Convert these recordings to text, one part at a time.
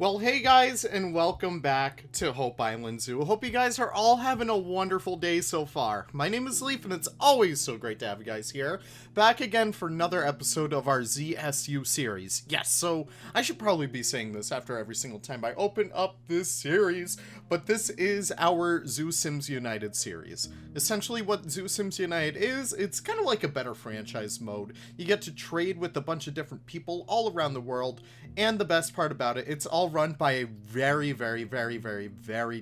Well, hey guys, and welcome back to Hope Island Zoo. Hope you guys are all having a wonderful day so far. My name is Leaf, and it's always so great to have you guys here. Back again for another episode of our ZSU series. Yes, so I should probably be saying this after every single time I open up this series, but this is our Zoo Sims United series. Essentially what Zoo Sims United is, it's kind of like a better franchise mode. You get to trade with a bunch of different people all around the world, and the best part about it, it's all run by a very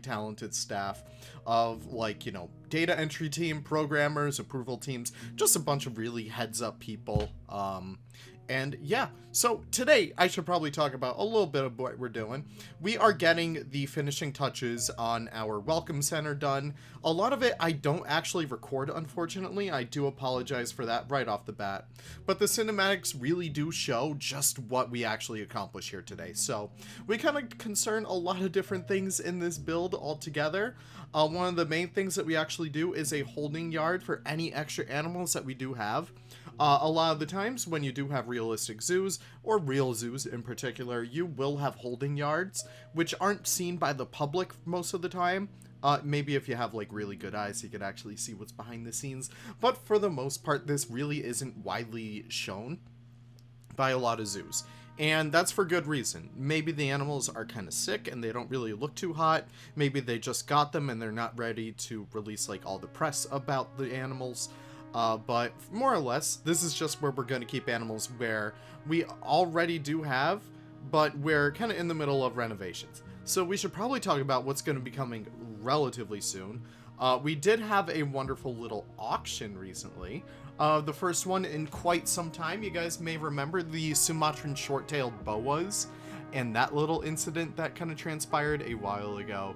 talented staff of, like, you know, data entry team, programmers, approval teams, just a bunch of really heads up people. And yeah, so today I should probably talk about a little bit of what we're doing. We are getting the finishing touches on our welcome center done. A lot of it I don't actually record, unfortunately. I do apologize for that right off the bat. But the cinematics really do show just what we actually accomplish here today. So we kind of concern a lot of different things in this build altogether. One of the main things that we actually do is a holding yard for any extra animals that we do have. A lot of the times when you do have realistic zoos, or real zoos in particular, you will have holding yards, which aren't seen by the public most of the time. Maybe if you have like really good eyes, you could actually see what's behind the scenes. But for the most part, this really isn't widely shown by a lot of zoos. And that's for good reason. Maybe the animals are kind of sick and they don't really look too hot. Maybe they just got them and they're not ready to release like all the press about the animals. But more or less, this is just where we're going to keep animals where we already do have, but we're kind of in the middle of renovations. So we should probably talk about what's going to be coming relatively soon. We did have a wonderful little auction recently. The first one in quite some time. You guys may remember the Sumatran short-tailed boas and that little incident that kind of transpired a while ago.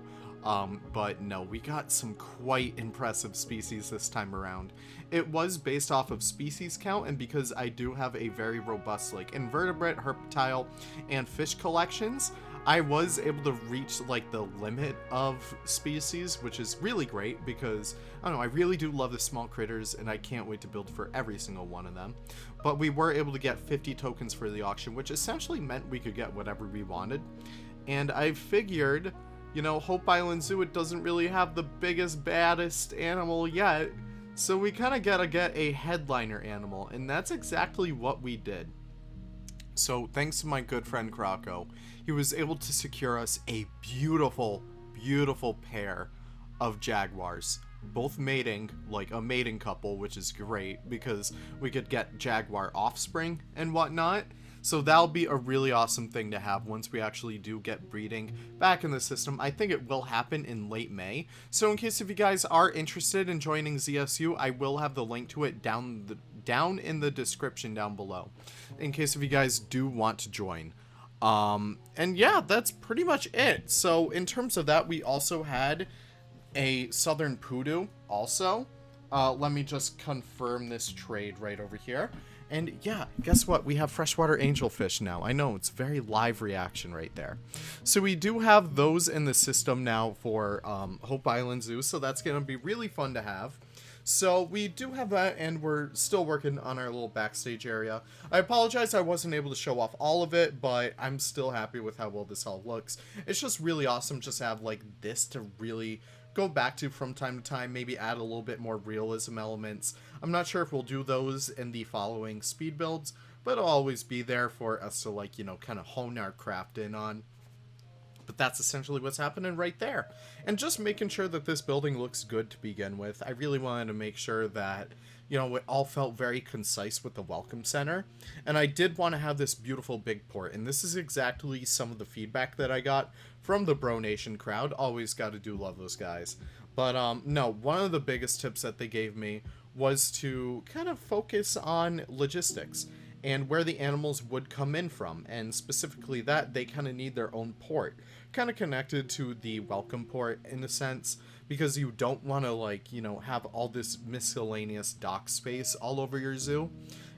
But no, we got some quite impressive species this time around. It was based off of species count, and because I do have a very robust like invertebrate, herptile, and fish collections, I was able to reach like the limit of species, which is really great because, I don't know, I really do love the small critters and I can't wait to build for every single one of them. But we were able to get 50 tokens for the auction, which essentially meant we could get whatever we wanted. And I figured, you know, Hope Island Zoo, it doesn't really have the biggest, baddest animal yet, so we kind of gotta get a headliner animal, and that's exactly what we did. So thanks to my good friend Croco, he was able to secure us a beautiful pair of jaguars, both mating, like a mating couple, which is great because we could get jaguar offspring and whatnot. So that'll be a really awesome thing to have once we actually do get breeding back in the system. I think it will happen in late May. So in case if you guys are interested in joining ZSU, I will have the link to it down in the description down below, in case if you guys do want to join. And yeah, that's pretty much it. So in terms of that, we also had a southern poodoo also. Let me just confirm this trade right over here. And yeah, guess what? We have freshwater angelfish now. I know, it's very live reaction right there. So we do have those in the system now for Hope Island Zoo, so that's going to be really fun to have. So we do have that, and we're still working on our little backstage area. I apologize I wasn't able to show off all of it, but I'm still happy with how well this all looks. It's just really awesome just to have like this to really go back to from time to time, maybe add a little bit more realism elements. I'm not sure if we'll do those in the following speed builds, but it'll always be there for us to, like, you know, kind of hone our craft in on. But that's essentially what's happening right there. And just making sure that this building looks good to begin with. I really wanted to make sure that, you know, it all felt very concise with the welcome center. And I did want to have this beautiful big port. And this is exactly some of the feedback that I got from the Bro Nation crowd. Always got to do love those guys. But no, one of the biggest tips that they gave me was to kind of focus on logistics and where the animals would come in from, and specifically that they kind of need their own port, kind of connected to the welcome port in a sense, because you don't want to, like, you know, have all this miscellaneous dock space all over your zoo.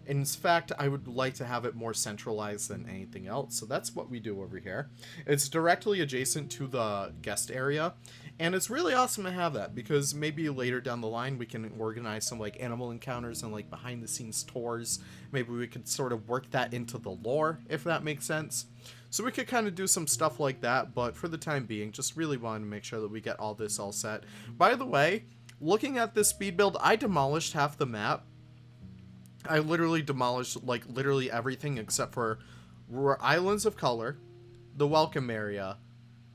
In fact, I would like to have it more centralized than anything else, so that's what we do over here. It's directly adjacent to the guest area, and it's really awesome to have that, because maybe later down the line we can organize some like animal encounters and like behind the scenes tours. Maybe we could sort of work that into the lore, if that makes sense. So we could kind of do some stuff like that, but for the time being, just really wanted to make sure that we get all this all set. By the way, looking at this speed build, I demolished half the map. I literally demolished, like, literally everything except for Islands of Color, the welcome area,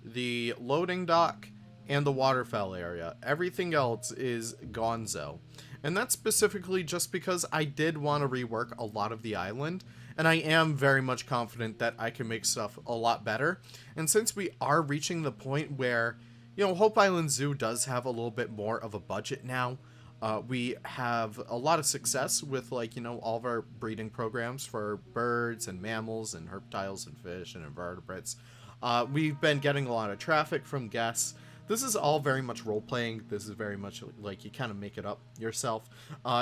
the loading dock, and the waterfall area. Everything else is gonzo. And that's specifically just because I did want to rework a lot of the island, and I am very much confident that I can make stuff a lot better. And since we are reaching the point where, you know, Hope Island Zoo does have a little bit more of a budget now, we have a lot of success with, like, you know, all of our breeding programs for birds and mammals and reptiles and fish and invertebrates. We've been getting a lot of traffic from guests. This is all very much role-playing. This is very much like you kind of make it up yourself.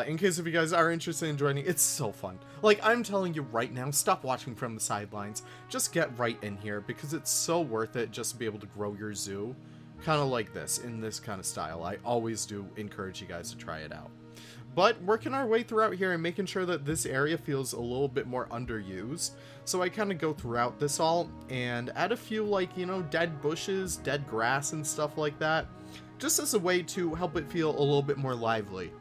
In case if you guys are interested in joining, it's so fun. Like, I'm telling you right now, stop watching from the sidelines. Just get right in here because it's so worth it just to be able to grow your zoo. Kind of like this, in this kind of style. I always do encourage you guys to try it out. But working our way throughout here and making sure that this area feels a little bit more underused. So I kind of go throughout this all and add a few, like, you know, dead bushes, dead grass and stuff like that. Just as a way to help it feel a little bit more lively.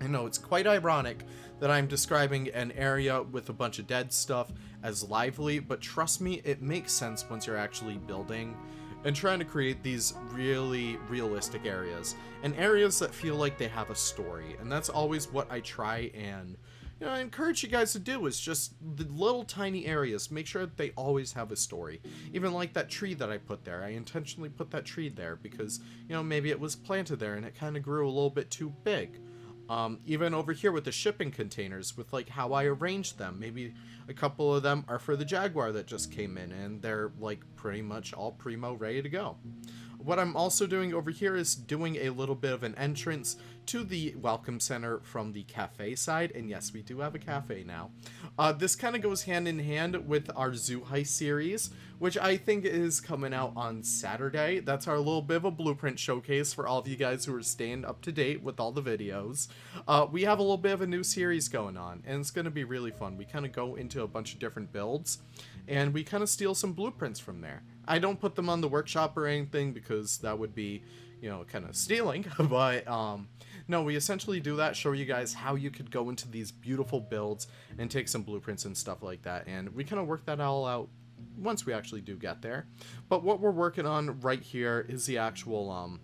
I know it's quite ironic that I'm describing an area with a bunch of dead stuff as lively, but trust me, it makes sense once you're actually building and trying to create these really realistic areas and areas that feel like they have a story. And that's always what I try and, you know, I encourage you guys to do, is just the little tiny areas. Make sure that they always have a story. Even like that tree that I put there. I intentionally put that tree there because, you know, maybe it was planted there and it kind of grew a little bit too big. Even over here with the shipping containers, with like how I arranged them. Maybe a couple of them are for the Jaguar that just came in and they're like pretty much all primo ready to go. What I'm also doing over here is doing a little bit of an entrance to the welcome center from the cafe side. And yes, we do have a cafe now. This kind of goes hand in hand with our Zoo Heist series, which I think is coming out on Saturday. That's our little bit of a blueprint showcase for all of you guys who are staying up to date with all the videos. We have a little bit of a new series going on, and it's going to be really fun. We kind of go into a bunch of different builds, and we kind of steal some blueprints from there. I don't put them on the workshop or anything because that would be, you know, kind of stealing, but no, we essentially do that, show you guys how you could go into these beautiful builds and take some blueprints and stuff like that, and we kind of work that all out once we actually do get there. But what we're working on right here is the actual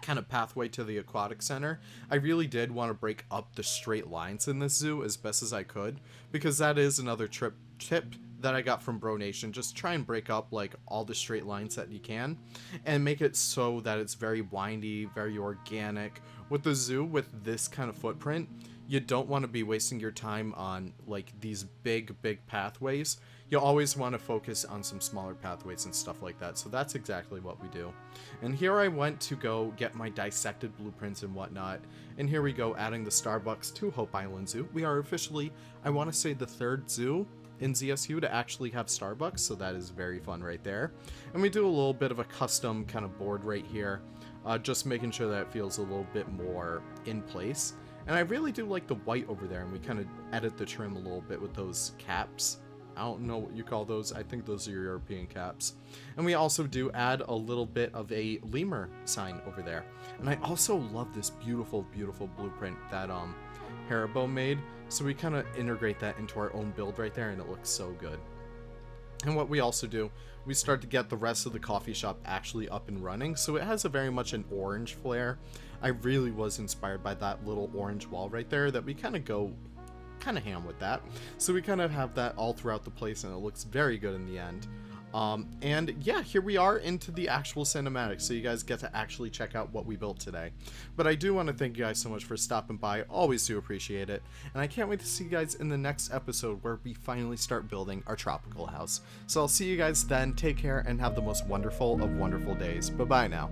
kind of pathway to the aquatic center. I really did want to break up the straight lines in this zoo as best as I could, because that is another tip that I got from Bro Nation. Just try and break up like all the straight lines that you can and make it so that it's very windy, very organic. With the zoo, with this kind of footprint, you don't want to be wasting your time on like these big pathways. You always want to focus on some smaller pathways and stuff like that. So that's exactly what we do. And here I went to go get my dissected blueprints and whatnot. And here we go, adding the Starbucks to Hope Island Zoo. We are officially, I want to say, the third zoo in ZSU to actually have Starbucks, so that is very fun right there. And we do a little bit of a custom kind of board right here, just making sure that it feels a little bit more in place. And I really do like the white over there, and we kind of edit the trim a little bit with those caps. I don't know what you call those. I think those are European caps. And we also do add a little bit of a lemur sign over there. And I also love this beautiful blueprint that Haribo made. So we kind of integrate that into our own build right there, and it looks so good. And what we also do, we start to get the rest of the coffee shop actually up and running. So it has a very much an orange flair. I really was inspired by that little orange wall right there that we kind of go kind of ham with that. So we kind of have that all throughout the place, and it looks very good in the end. And yeah, here we are into the actual cinematics, so you guys get to actually check out what we built today. But I do want to thank you guys so much for stopping by. Always do appreciate it. And I can't wait to see you guys in the next episode where we finally start building our tropical house. So I'll see you guys then. Take care and have the most wonderful of wonderful days. Bye-bye now.